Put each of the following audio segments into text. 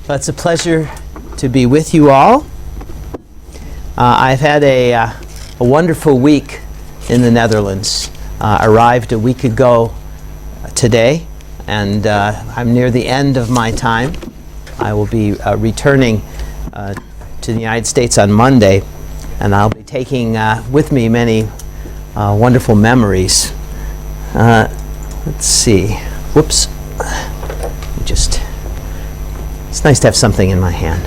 Well, it's a pleasure to be with you all. I've had a wonderful week in the Netherlands. Arrived a week ago today, and I'm near the end of my time. I will be returning to the United States on Monday, and I'll be taking with me many wonderful memories. Let's see. Whoops. It's nice to have something in my hand.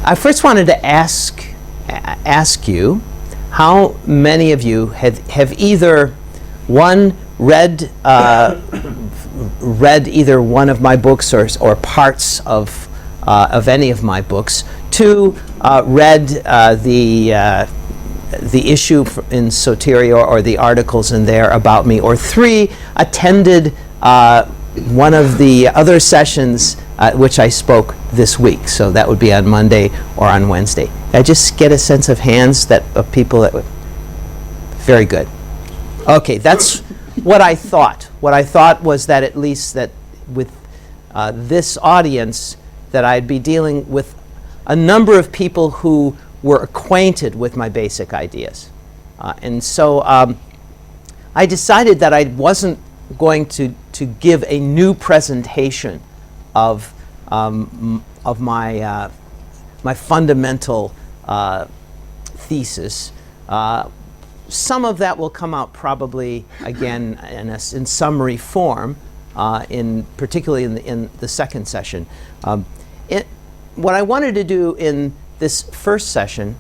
I first wanted to ask you, how many of you have either read either one of my books or parts of any of my books? Two, read the issue in Soteria or the articles in there about me? Or three, attended one of the other sessions which I spoke this week? So that would be on Monday or on Wednesday. I just get a sense of hands of people that would. Very good. Okay, that's what I thought. What I thought was that at least that with this audience that I'd be dealing with a number of people who were acquainted with my basic ideas. And so I decided that I wasn't going to give a new presentation of my fundamental thesis. Some of that will come out probably again in summary form, particularly in the second session. What I wanted to do in this first session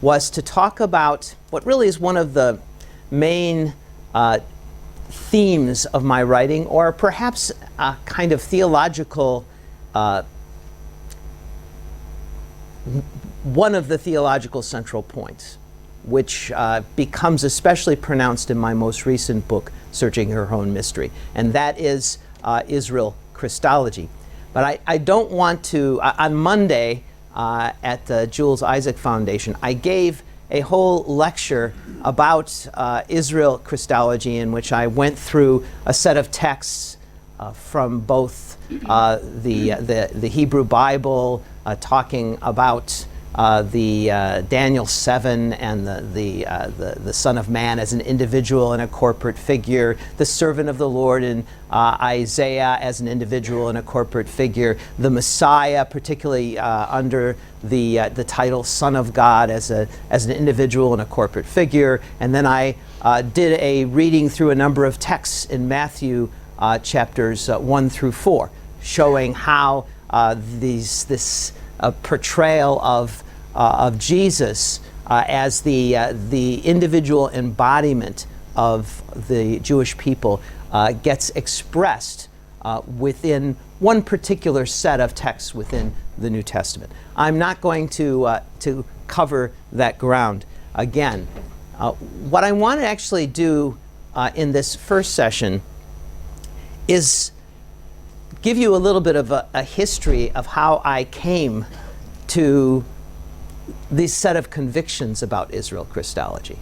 was to talk about what really is one of the main themes of my writing, or perhaps a kind of theological, one of the theological central points, which becomes especially pronounced in my most recent book, Searching Her Own Mystery, and that is Israel Christology. But I don't want to, on Monday at the Jules Isaac Foundation, I gave a whole lecture about Israel Christology, in which I went through a set of texts from both the Hebrew Bible, talking about the Daniel 7 and the Son of Man as an individual and a corporate figure, the servant of the Lord in Isaiah as an individual and a corporate figure, the Messiah, particularly under the title Son of God, as an individual and a corporate figure. And then I did a reading through a number of texts in Matthew chapters 1 through 4, showing how this portrayal of Jesus as the individual embodiment of the Jewish people gets expressed within one particular set of texts within the New Testament. I'm not going to cover that ground again. What I want to actually do in this first session is give you a little bit of a history of how I came to this set of convictions about Israel Christology,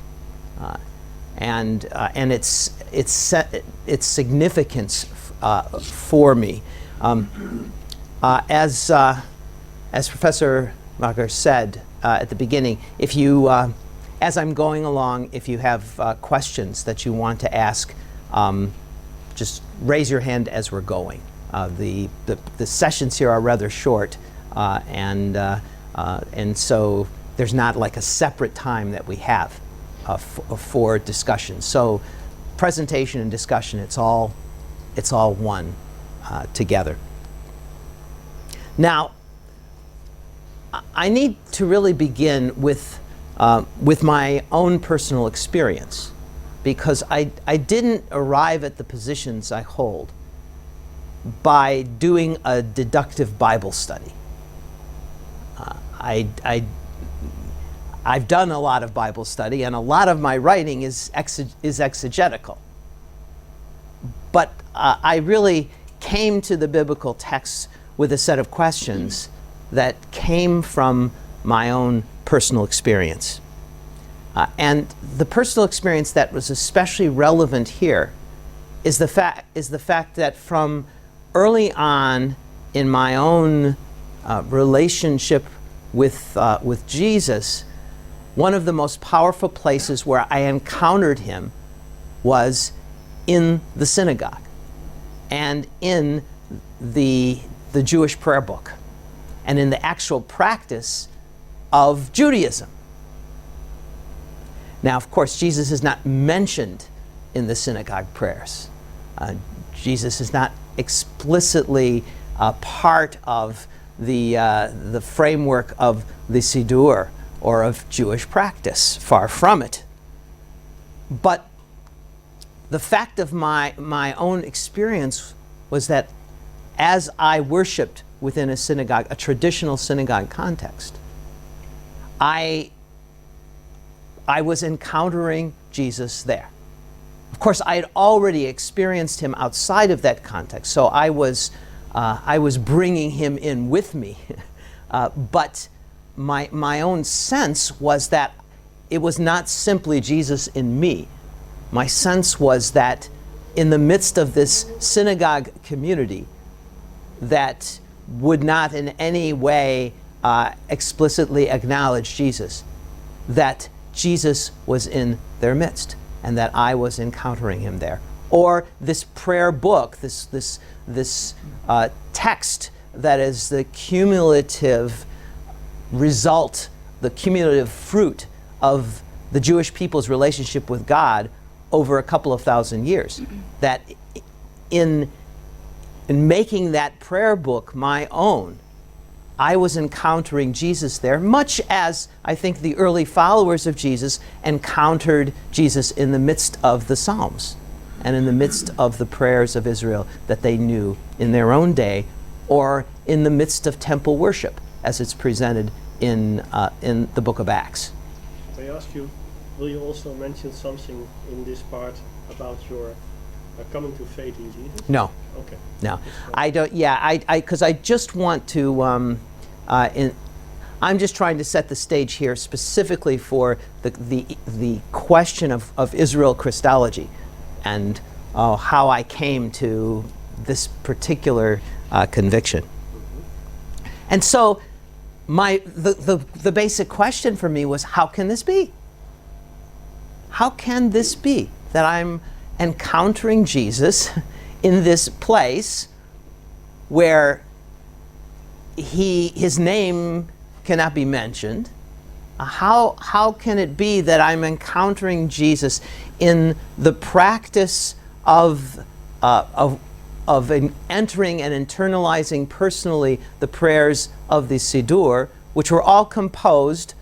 and its significance for me. As Professor Mager said at the beginning, if you, as I'm going along, if you have questions that you want to ask, just raise your hand as we're going. The sessions here are rather short, and so there's not like a separate time that we have for discussion. So presentation and discussion, it's all one together. Now, I need to really begin with my own personal experience, because I didn't arrive at the positions I hold by doing a deductive Bible study. I've done a lot of Bible study, and a lot of my writing is exegetical. But I really came to the biblical texts with a set of questions that came from my own personal experience. And the personal experience that was especially relevant here is the fact that from early on in my own relationship with Jesus, one of the most powerful places where I encountered him was in the synagogue and in the Jewish prayer book and in the actual practice of Judaism. Now, of course, Jesus is not mentioned in the synagogue prayers. Jesus is not explicitly part of the framework of the Siddur or of Jewish practice. Far from it. But the fact of my own experience was that as I worshiped within a synagogue, a traditional synagogue context, I was encountering Jesus there. Of course, I had already experienced him outside of that context, so I was bringing him in with me. But my own sense was that it was not simply Jesus in me. My sense was that in the midst of this synagogue community that would not in any way explicitly acknowledge Jesus, that Jesus was in their midst and that I was encountering him there. Or this prayer book, this text that is the cumulative result, the cumulative fruit of the Jewish people's relationship with God over a couple of thousand years. That in making that prayer book my own, I was encountering Jesus there, much as I think the early followers of Jesus encountered Jesus in the midst of the Psalms and in the midst of the prayers of Israel that they knew in their own day, or in the midst of temple worship as it's presented in the book of Acts. May I ask you, will you also mention something in this part about your coming to faith in Jesus? No. Okay. No, I don't. Yeah, because I just want to. I'm just trying to set the stage here specifically for the question of Israel Christology, and how I came to this particular conviction. Mm-hmm. And so, the basic question for me was, how can this be? How can this be that I'm encountering Jesus in this place where his name cannot be mentioned? How can it be that I'm encountering Jesus in the practice of entering and internalizing personally the prayers of the Siddur, which were all composed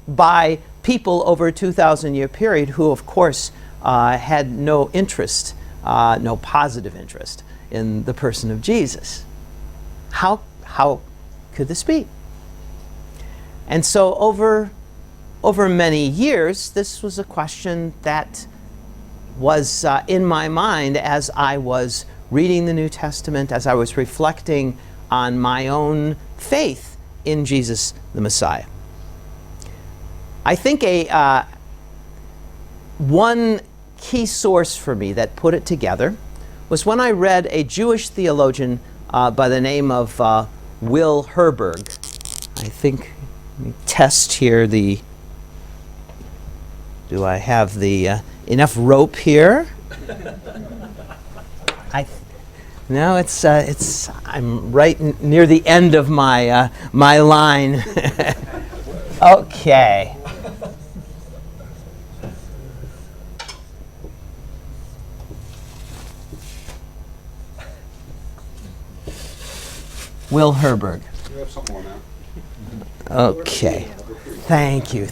by people over a 2,000-year period who, of course, had no interest, no positive interest in the person of Jesus? How could this be? And so over many years, this was a question that was in my mind as I was reading the New Testament, as I was reflecting on my own faith in Jesus the Messiah. I think one key source for me that put it together was when I read a Jewish theologian by the name of Will Herbert. I think, let me test here do I have the enough rope here? No, it's I'm right near the end of my my line. Okay. Will Herbert. You have some more now. Okay. Thank you.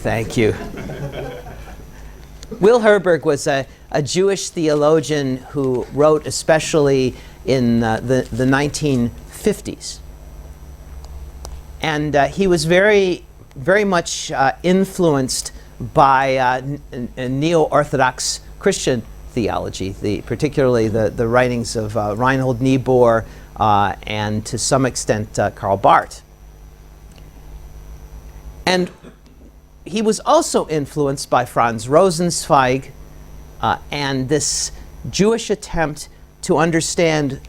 Will Herbert was a Jewish theologian who wrote especially in the 1950s. And he was very, very much influenced by neo-Orthodox Christian theology, particularly the writings of Reinhold Niebuhr and to some extent Karl Barth. And he was also influenced by Franz Rosenzweig and this Jewish attempt to understand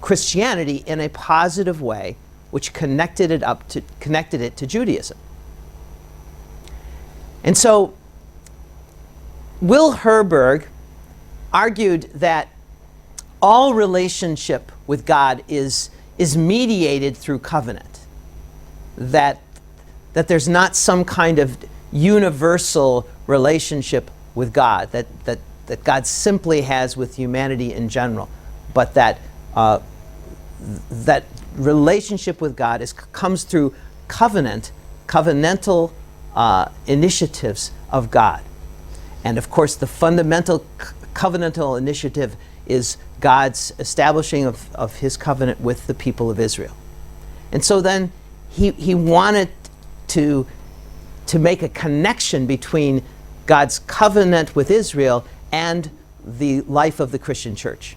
Christianity in a positive way, which connected it to Judaism. And so Will Herberg argued that all relationship with God is mediated through covenant. That there's not some kind of universal relationship with God that God simply has with humanity in general, but that relationship with God comes through covenantal initiatives of God. And of course, the fundamental covenantal initiative is God's establishing of his covenant with the people of Israel. And so then he wanted to make a connection between God's covenant with Israel and the life of the Christian church.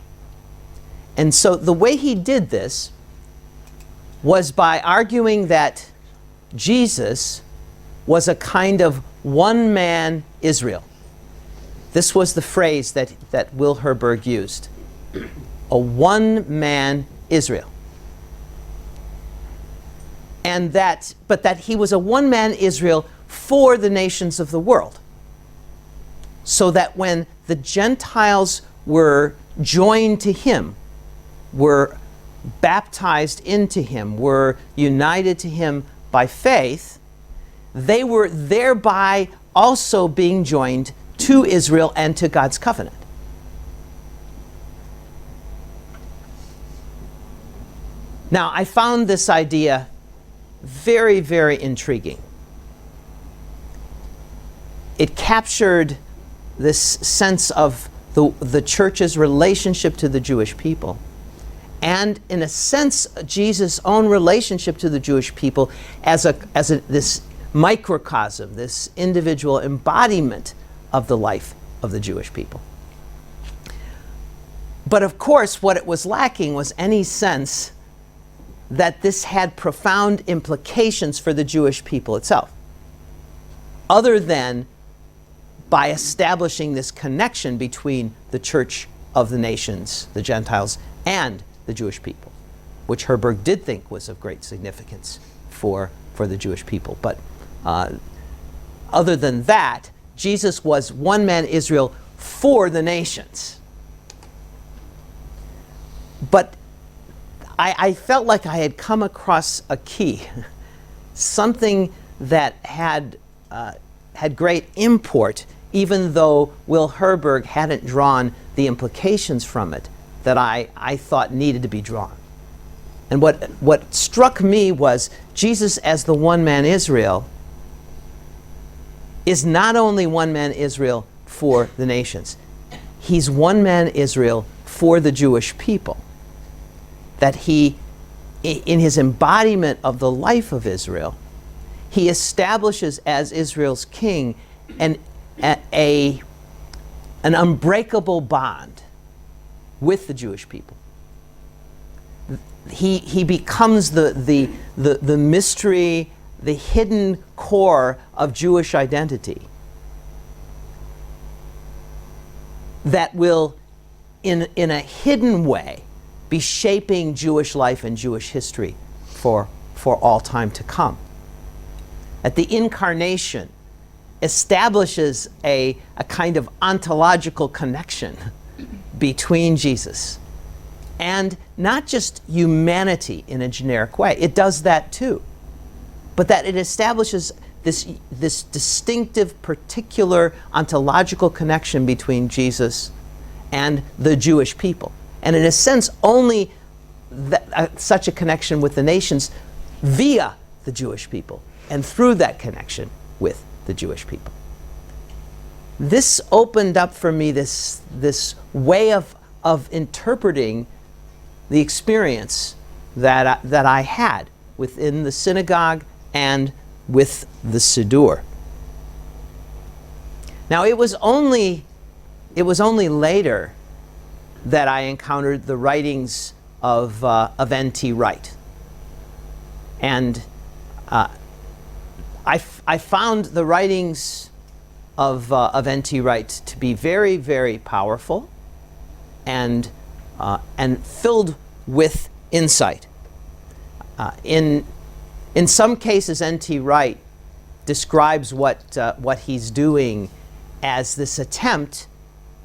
And so the way he did this was by arguing that Jesus was a kind of one-man Israel. This was the phrase that Will Herberg used. A one-man Israel. But that he was a one-man Israel for the nations of the world. So that when the Gentiles were joined to him, were baptized into him, were united to him by faith, they were thereby also being joined to Israel and to God's covenant. Now, I found this idea very, very intriguing. It captured this sense of the church's relationship to the Jewish people. And in a sense, Jesus' own relationship to the Jewish people as this microcosm, this individual embodiment of the life of the Jewish people. But of course, what it was lacking was any sense that this had profound implications for the Jewish people itself, other than by establishing this connection between the church of the nations, the Gentiles, and the Jewish people, which Herberg did think was of great significance for the Jewish people. But other than that, Jesus was one-man Israel for the nations. But I felt like I had come across a key, something that had great import, even though Will Herberg hadn't drawn the implications from it that I thought needed to be drawn. And what struck me was Jesus as the one-man Israel is not only one-man Israel for the nations. He's one-man Israel for the Jewish people. That he, in his embodiment of the life of Israel, he establishes as Israel's king an unbreakable bond with the Jewish people. He becomes the mystery, the hidden core of Jewish identity that will, in a hidden way, be shaping Jewish life and Jewish history for all time to come. That the incarnation establishes a kind of ontological connection between Jesus and not just humanity in a generic way. It does that too. But that it establishes this distinctive, particular ontological connection between Jesus and the Jewish people. And in a sense, only such a connection with the nations via the Jewish people and through that connection with the Jewish people. This opened up for me this way of interpreting the experience that I had within the synagogue and with the Siddur. Now, it was only later that I encountered the writings of N.T. Wright. And I found the writings of N.T. Wright to be very, very powerful and filled with insight. In some cases, N.T. Wright describes what he's doing as this attempt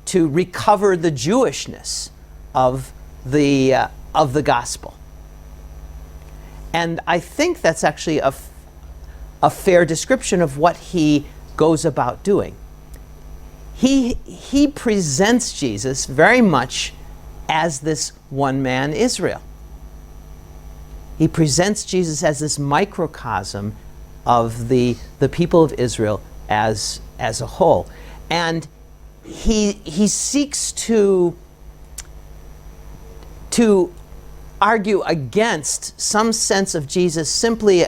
to recover the Jewishness of the gospel. And I think that's actually a fair description of what he goes about doing. He presents Jesus very much as this one-man Israel. He presents Jesus as this microcosm of the people of Israel as a whole. And he seeks to argue against some sense of Jesus simply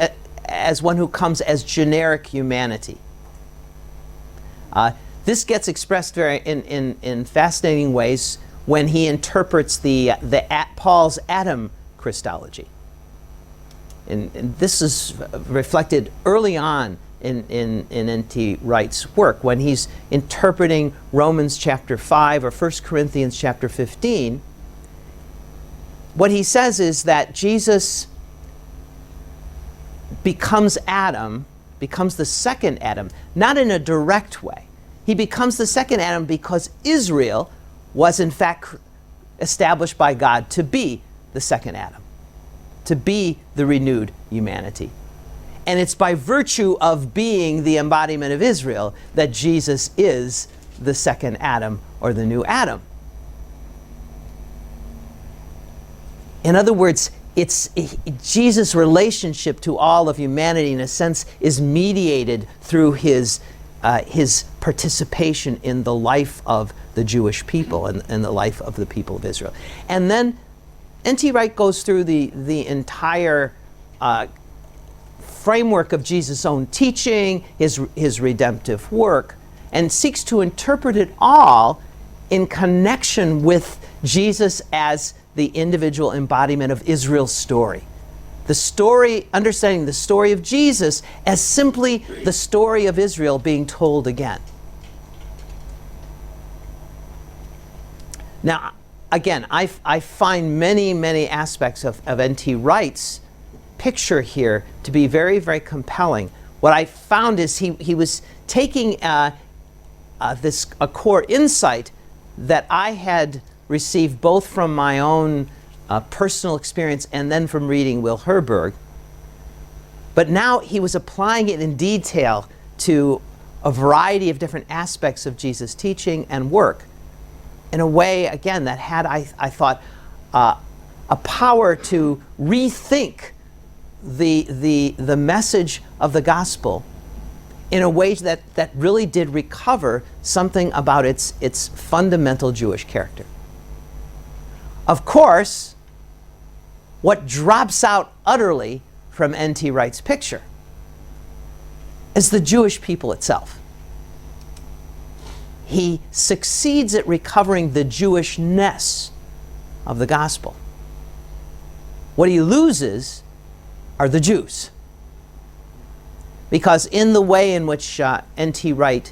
as one who comes as generic humanity. This gets expressed in fascinating ways when he interprets Paul's Adam Christology. And this is reflected early on in N.T. Wright's work when he's interpreting Romans chapter 5 or 1 Corinthians chapter 15. What he says is that Jesus becomes Adam, becomes the second Adam, not in a direct way. He becomes the second Adam because Israel was in fact established by God to be the second Adam, to be the renewed humanity. And it's by virtue of being the embodiment of Israel that Jesus is the second Adam or the new Adam. In other words, Jesus' relationship to all of humanity, in a sense, is mediated through his participation in the life of the Jewish people and the life of the people of Israel. And then N.T. Wright goes through the entire framework of Jesus' own teaching, his redemptive work, and seeks to interpret it all in connection with Jesus as the individual embodiment of Israel's story. The story, understanding the story of Jesus as simply the story of Israel being told again. Now, again, I find many aspects of N.T. Wright's picture here to be very, very compelling. What I found is he was taking a core insight that I had received both from my own personal experience and then from reading Will Herbert. But now he was applying it in detail to a variety of different aspects of Jesus' teaching and work in a way, again, that had, I thought, a power to rethink the message of the gospel in a way that really did recover something about its fundamental Jewish character. Of course, what drops out utterly from N.T. Wright's picture is the Jewish people itself. He succeeds at recovering the Jewishness of the gospel. What he loses are the Jews. Because in the way in which N.T. Wright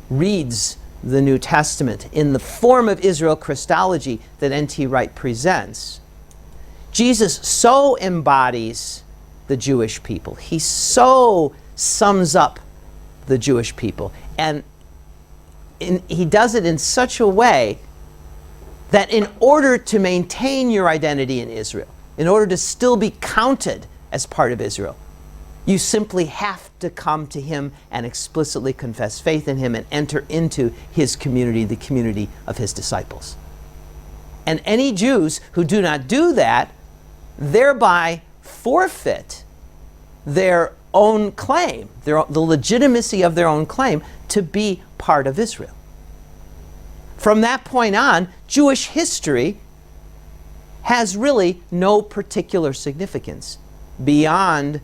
reads the New Testament, in the form of Israel Christology that N.T. Wright presents, Jesus so embodies the Jewish people. He so sums up the Jewish people. And he does it in such a way that in order to maintain your identity in Israel, in order to still be counted as part of Israel, you simply have to come to him and explicitly confess faith in him and enter into his community, the community of his disciples. And any Jews who do not do that thereby forfeit their own claim, the legitimacy of their own claim to be part of Israel. From that point on, Jewish history has really no particular significance beyond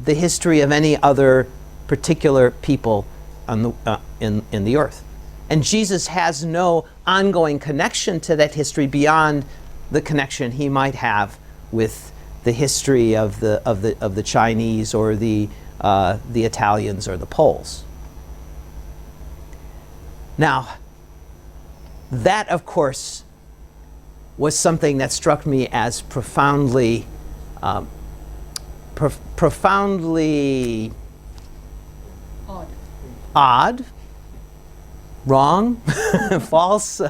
the history of any other particular people on in the earth. And Jesus has no ongoing connection to that history beyond the connection he might have with the history of the Chinese or the Italians or the Poles. Now, that of course was something that struck me as profoundly, profoundly odd, wrong, false,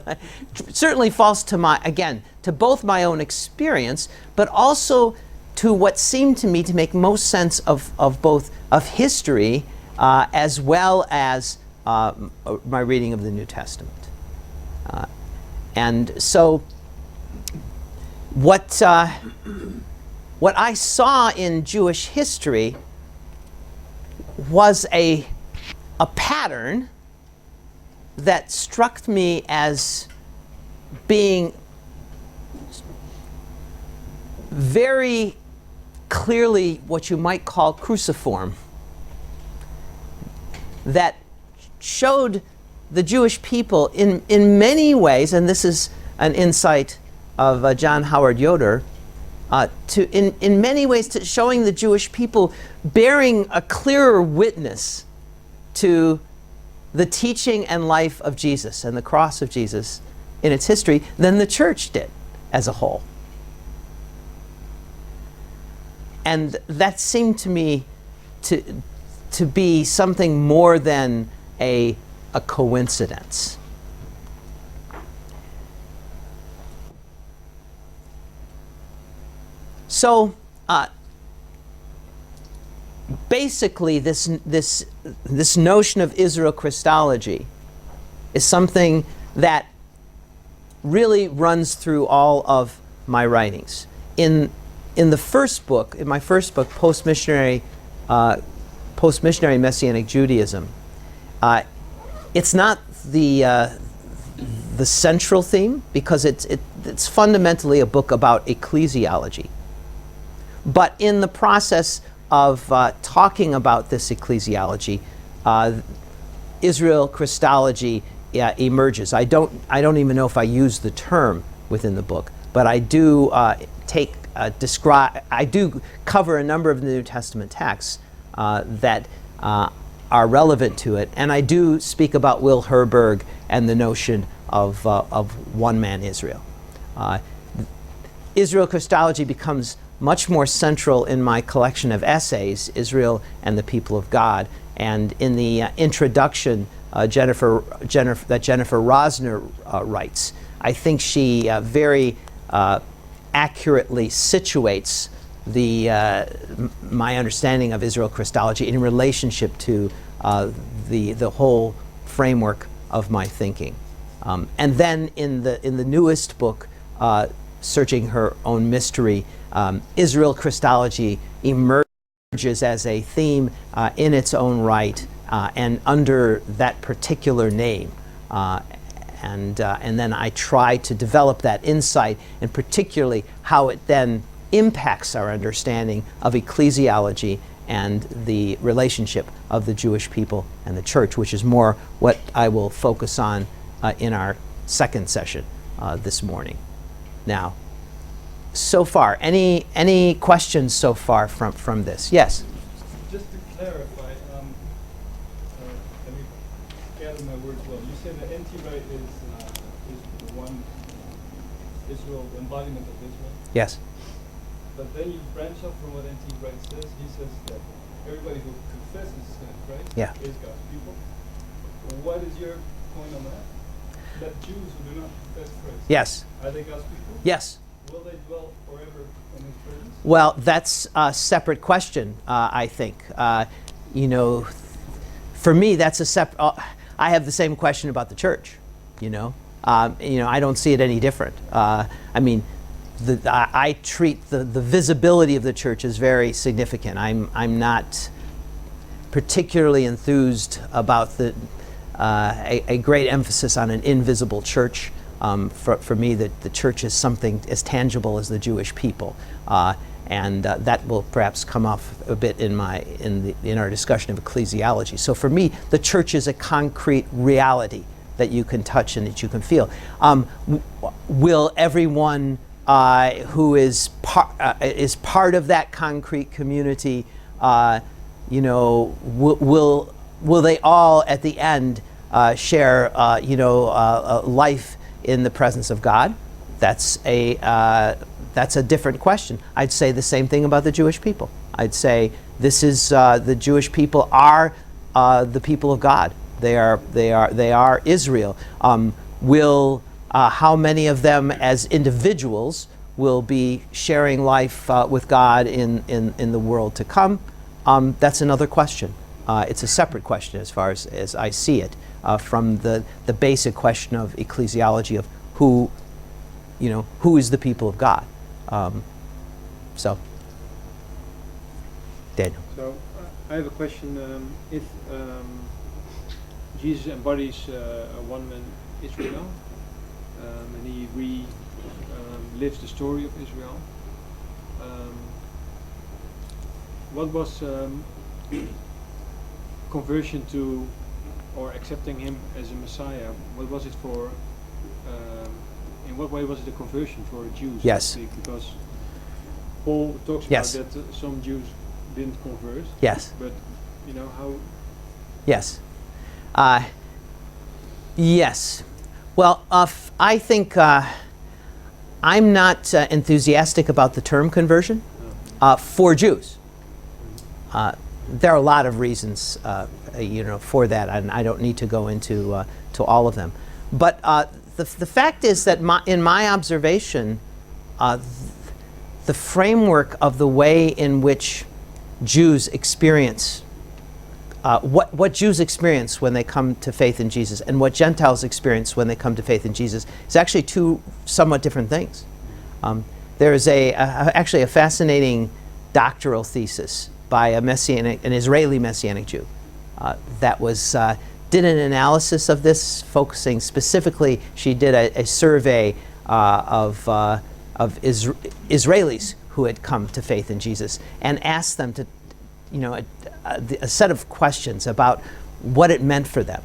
certainly false to to both my own experience, but also to what seemed to me to make most sense of both of history as well as my reading of the New Testament. And so what I saw in Jewish history was a pattern that struck me as being very clearly what you might call cruciform, that showed the Jewish people in many ways, and this is an insight of John Howard Yoder, in many ways showing the Jewish people bearing a clearer witness to the teaching and life of Jesus and the cross of Jesus in its history than the church did as a whole. And that seemed to me to be something more than a coincidence. So basically this notion of Israel Christology is something that really runs through all of my writings. In my first book, Post-Missionary Messianic Judaism, it's not the central theme, because it's fundamentally a book about ecclesiology. But in the process of talking about this ecclesiology, Israel Christology emerges. I don't even know if I use the term within the book, but I do I do cover a number of the New Testament texts that are relevant to it, and I do speak about Will Herbert and the notion of one man Israel. Israel Christology becomes much more central in my collection of essays, Israel and the People of God, and in the introduction that Jennifer Rosner writes, I think she very accurately situates my understanding of Israel Christology in relationship to the whole framework of my thinking. And then in the newest book, Searching Her Own Mystery, Israel Christology emerges as a theme in its own right and under that particular name. And then I try to develop that insight, and particularly how it then impacts our understanding of ecclesiology and the relationship of the Jewish people and the church, which is more what I will focus on in our second session this morning. Now, so far, any questions so far from this? Yes? Just to clarify, let me gather my words well. You said that N.T. Wright is the one Israel, embodiment of Israel? Yes. But then you branch off from what N.T. Wright says. He says that everybody who confesses Christ is God's people. What is your point on that? That Jews who do not confess Christ, Yes. are they God's people? Yes. Will they dwell forever in His presence? Well, that's a separate question, I think. For me, that's a separate. I have the same question about the church. I don't see it any different. I treat the visibility of the church as very significant. I'm not particularly enthused about a great emphasis on an invisible church. For me, the church is something as tangible as the Jewish people, and that will perhaps come off a bit in our discussion of ecclesiology. So for me, the church is a concrete reality that you can touch and that you can feel. Will everyone who is part of that concrete community, will they all at the end share life in the presence of God? that's a different question. I'd say the same thing about the Jewish people. I'd say this is the Jewish people are the people of God. They are Israel. How many of them as individuals will be sharing life with God in the world to come? That's another question. It's a separate question as far as I see it from the basic question of ecclesiology of who is the people of God. So, Daniel. So I have a question. If Jesus embodies a one-man Israel, and he lives the story of Israel, what was conversion to, or accepting him as a Messiah? What was it for? In what way was it a conversion for Jews? Yes. So to speak? Because Paul talks Yes. about that some Jews didn't convert. Yes. But how? Yes. Yes. Well, I think I'm not enthusiastic about the term conversion for Jews. There are a lot of reasons, for that, and I don't need to go into to all of them. But the fact is that in my observation, the framework of the way in which Jews experience what Jews experience when they come to faith in Jesus and what Gentiles experience when they come to faith in Jesus is actually two somewhat different things. There is actually a fascinating doctoral thesis by an Israeli Messianic Jew that did an analysis of this, focusing specifically. She did a survey of Israelis who had come to faith in Jesus and asked them to, a set of questions about what it meant for them,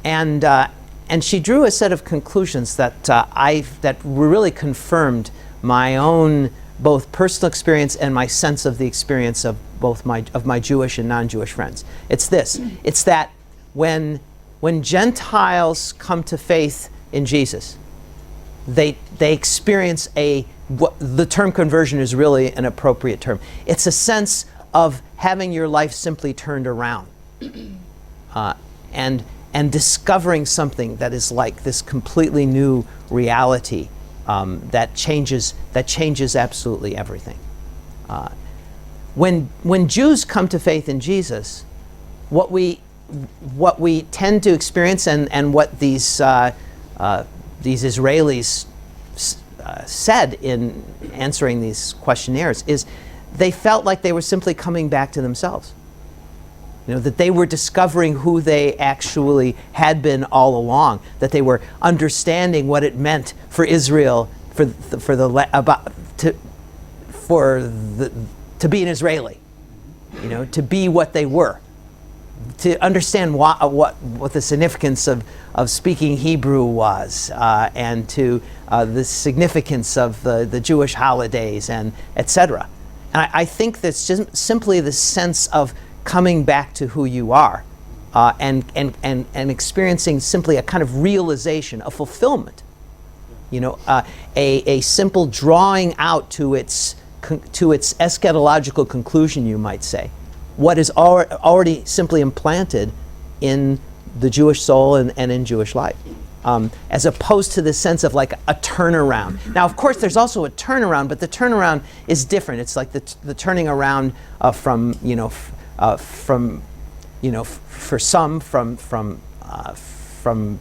and she drew a set of conclusions that really confirmed my own both personal experience and my sense of the experience of both my Jewish and non-Jewish friends. It's this: it's that when Gentiles come to faith in Jesus, they experience the term conversion is really an appropriate term. It's a sense of having your life simply turned around, and discovering something that is like this completely new reality that changes absolutely everything. When Jews come to faith in Jesus, what we tend to experience and what these Israelis said in answering these questionnaires is they felt like they were simply coming back to themselves. That they were discovering who they actually had been all along, that they were understanding what it meant for Israel to be an Israeli, to be what they were, to understand what the significance of speaking Hebrew was, and to the significance of the Jewish holidays and etc. And I think that's just simply the sense of coming back to who you are, and experiencing simply a kind of realization, a fulfillment, a simple drawing out to its eschatological conclusion, you might say, what is already simply implanted in the Jewish soul and in Jewish life, as opposed to the sense of like a turnaround. Now, of course, there's also a turnaround, but the turnaround is different. It's like the turning around from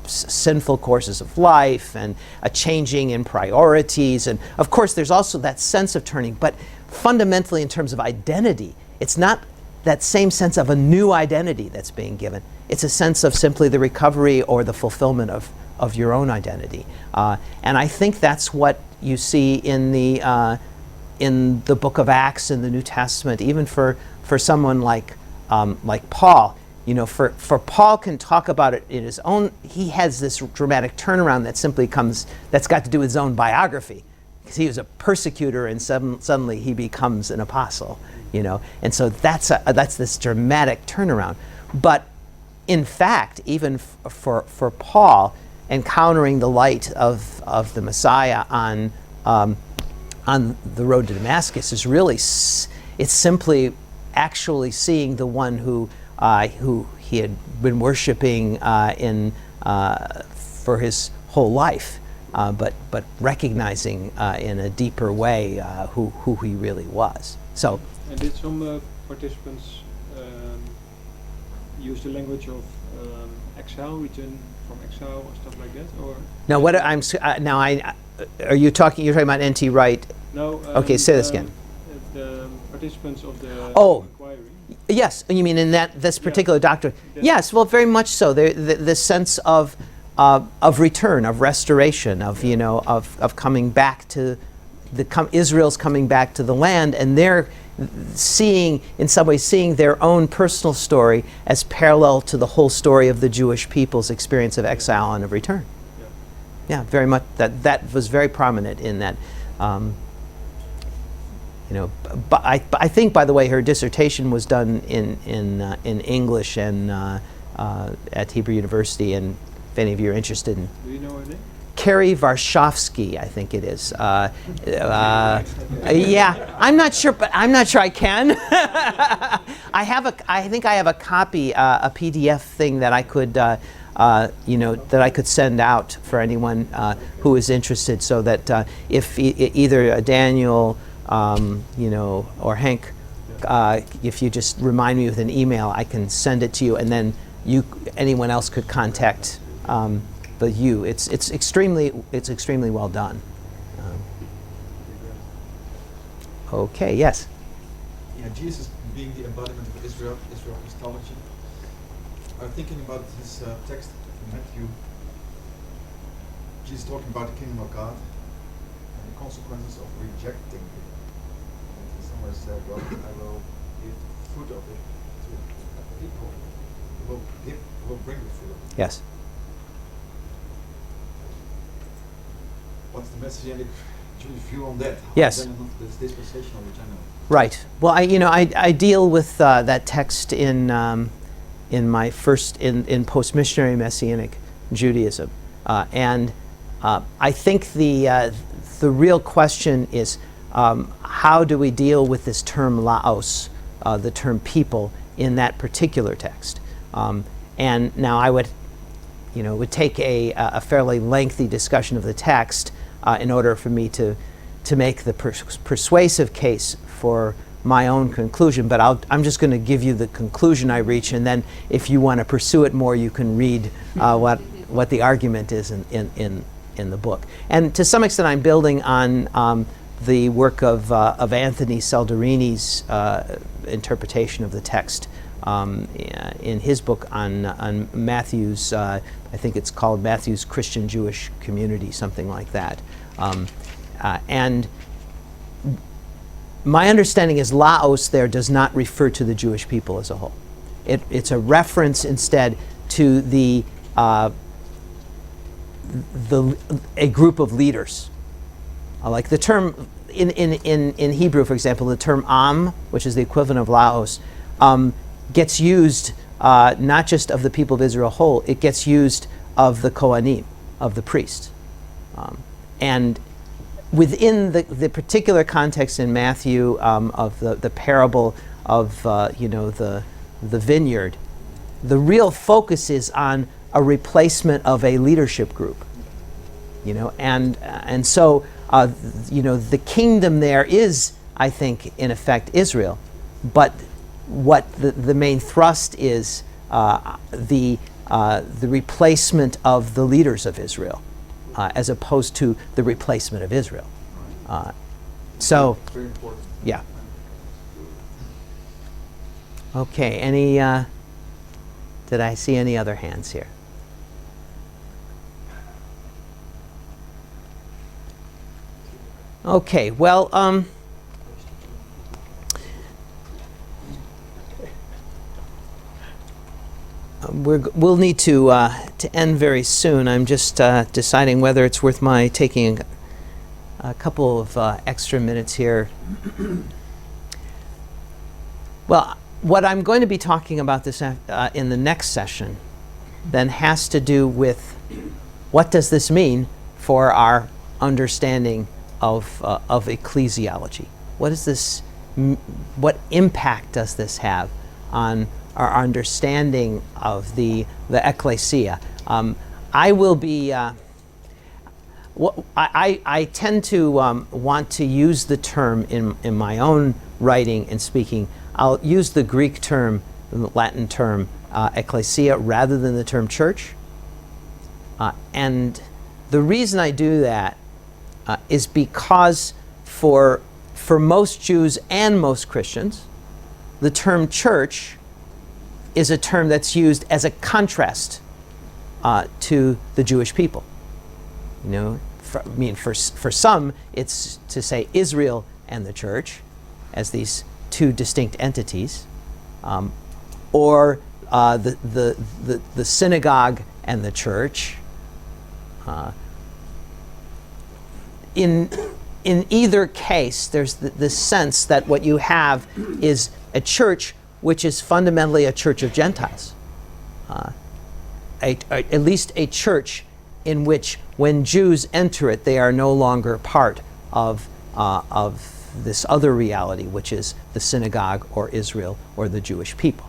sinful courses of life and a changing in priorities. And of course, there's also that sense of turning, but fundamentally in terms of identity, it's not that same sense of a new identity that's being given. It's a sense of simply the recovery or the fulfillment of your own identity. And I think that's what you see in the book of Acts in the New Testament, even for someone like Paul. For Paul can talk about it in his own, he has this dramatic turnaround that's got to do with his own biography, because he was a persecutor and suddenly he becomes an apostle, and so that's this dramatic turnaround. But in fact, even for Paul, encountering the light of the Messiah on the road to Damascus is really it's simply actually seeing the one who he had been worshiping for his whole life, but recognizing in a deeper way who he really was. So. And did some participants use the language of exile, return from exile, or stuff like that, or? Now, what I'm now are you talking? You're talking about N.T. Wright? No. Okay, say this again. The participants of the inquiry. Yes, you mean in this particular doctrine? Yes, well, very much so. The sense of return, of restoration, of coming back to Israel's coming back to the land, and they're in some ways seeing their own personal story as parallel to the whole story of the Jewish people's experience of exile and of return. Yeah, very much. That was very prominent in that. But I think, by the way, her dissertation was done in English and at Hebrew University. And if any of you are interested in. Do you know her name? Carrie Varshovsky, I think it is. Yeah, I'm not sure, but I'm not sure I can. I think I have a copy, a PDF thing that I could, that I could send out for anyone who is interested, so that if either Daniel, or Hank, if you just remind me with an email, I can send it to you, and then anyone else could contact. It's extremely well done. Okay, yes. Yeah, Jesus being the embodiment of Israel Christology. I'm thinking about this text from Matthew. Jesus talking about the kingdom of God and the consequences of rejecting it. And he somewhere said, "Well, I will give the fruit of it to people. Will bring the fruit of it." Yes. What's the messianic Jewish view on that? Yes. This dispensational in general. Right. Well, I deal with that text in my first in post-missionary Messianic Judaism, and I think the real question is how do we deal with this term laos, the term people, in that particular text? And now I would take a fairly lengthy discussion of the text in order for me to make the persuasive case for my own conclusion. But I'm just going to give you the conclusion I reach, and then if you want to pursue it more, you can read what the argument is in the book. And to some extent, I'm building on the work of Anthony Saldarini's interpretation of the text in his book on Matthew's, I think it's called Matthew's Christian Jewish Community, something like that. And my understanding is laos there does not refer to the Jewish people as a whole. It's a reference instead to a group of leaders. Like the term in Hebrew, for example, the term am, which is the equivalent of laos, gets used not just of the people of Israel whole, it gets used of the Kohanim, of the priests. And within the particular context in Matthew of the parable of the vineyard, the real focus is on a replacement of a leadership group. And so the kingdom there is, I think, in effect Israel, but what the main thrust is the replacement of the leaders of Israel, as opposed to the replacement of Israel. So, Very important. yeah. Okay. Did I see any other hands here? Okay. Well. We'll need to end very soon. I'm just deciding whether it's worth my taking a couple of extra minutes here. Well, what I'm going to be talking about this in the next session then has to do with what does this mean for our understanding of ecclesiology? What is this? What impact does this have on our understanding of the ecclesia? I will be. I tend to want to use the term in my own writing and speaking. I'll use the Greek term, the Latin term, ecclesia, rather than the term church. And the reason I do that is because for most Jews and most Christians, the term church is a term that's used as a contrast to the Jewish people. You know, for some, it's to say Israel and the church as these two distinct entities, or the synagogue and the church. In either case, there's the sense that what you have is a church which is fundamentally a church of Gentiles, at least a church in which, when Jews enter it, they are no longer part of this other reality, which is the synagogue or Israel or the Jewish people.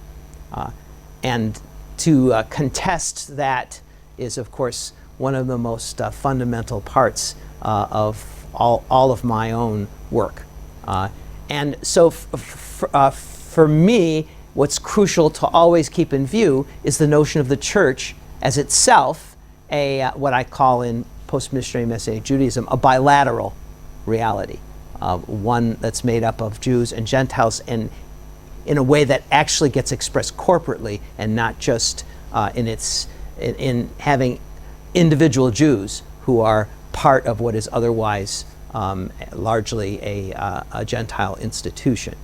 And to contest that is, of course, one of the most fundamental parts of all of my own work. And so for me, what's crucial to always keep in view is the notion of the church as itself what I call in post-missionary Messianic Judaism a bilateral reality, one that's made up of Jews and Gentiles, and in a way that actually gets expressed corporately and not just in having individual Jews who are part of what is otherwise largely a Gentile institution.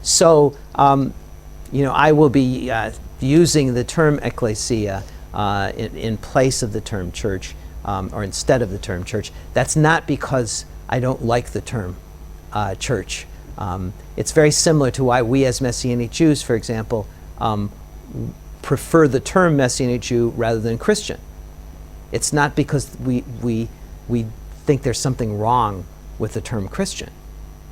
So I will be using the term ecclesia in place of the term church, or instead of the term church. That's not because I don't like the term church. It's very similar to why we as Messianic Jews, for example, prefer the term Messianic Jew rather than Christian. It's not because we think there's something wrong with the term Christian.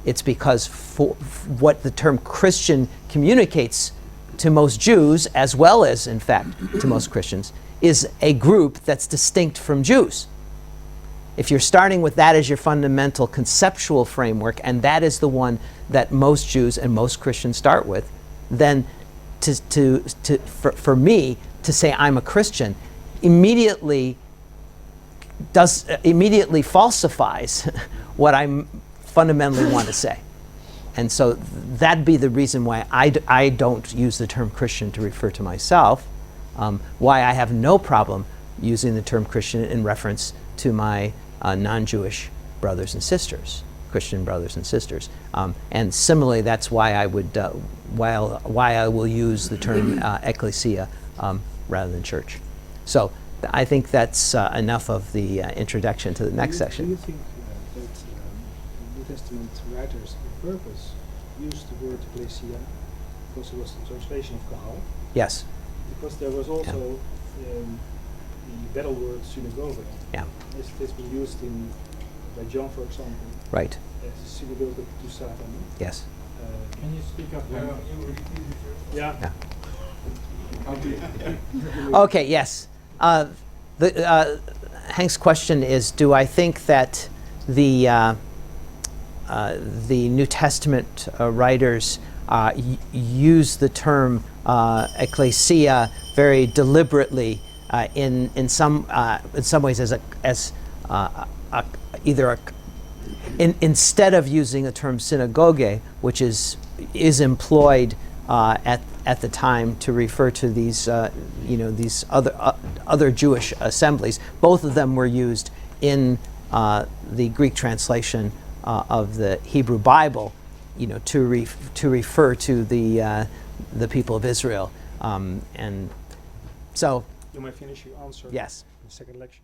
It's because for what the term Christian communicates to most Jews, as well as, in fact, to most Christians, is a group that's distinct from Jews. If you're starting with that as your fundamental conceptual framework, and that is the one that most Jews and most Christians start with, then for me to say I'm a Christian immediately falsifies what I fundamentally want to say. And so that'd be the reason why I don't use the term Christian to refer to myself, why I have no problem using the term Christian in reference to my non-Jewish brothers and sisters, Christian brothers and sisters. And similarly, that's why I would, why I will use the term ecclesia rather than church. So I think that's enough of the introduction to the next section. Do you think that New Testament writers on purpose used the word ecclesia because it was the translation of kahal? Yes. Because there was also the better word synagogue. Yeah. It's been used by John, for example. Right. As a synagogue to Satan. Yes. Can you speak up? Yeah. Okay. Yes. Hank's question is: do I think that the New Testament writers use the term ecclesia very deliberately in some ways instead of using the term synagogue, which is employed at the time to refer to these these other Jewish assemblies. Both of them were used in the Greek translation of the Hebrew Bible, to refer to the people of Israel, and so. You might finish your answer Yes. in the second lecture.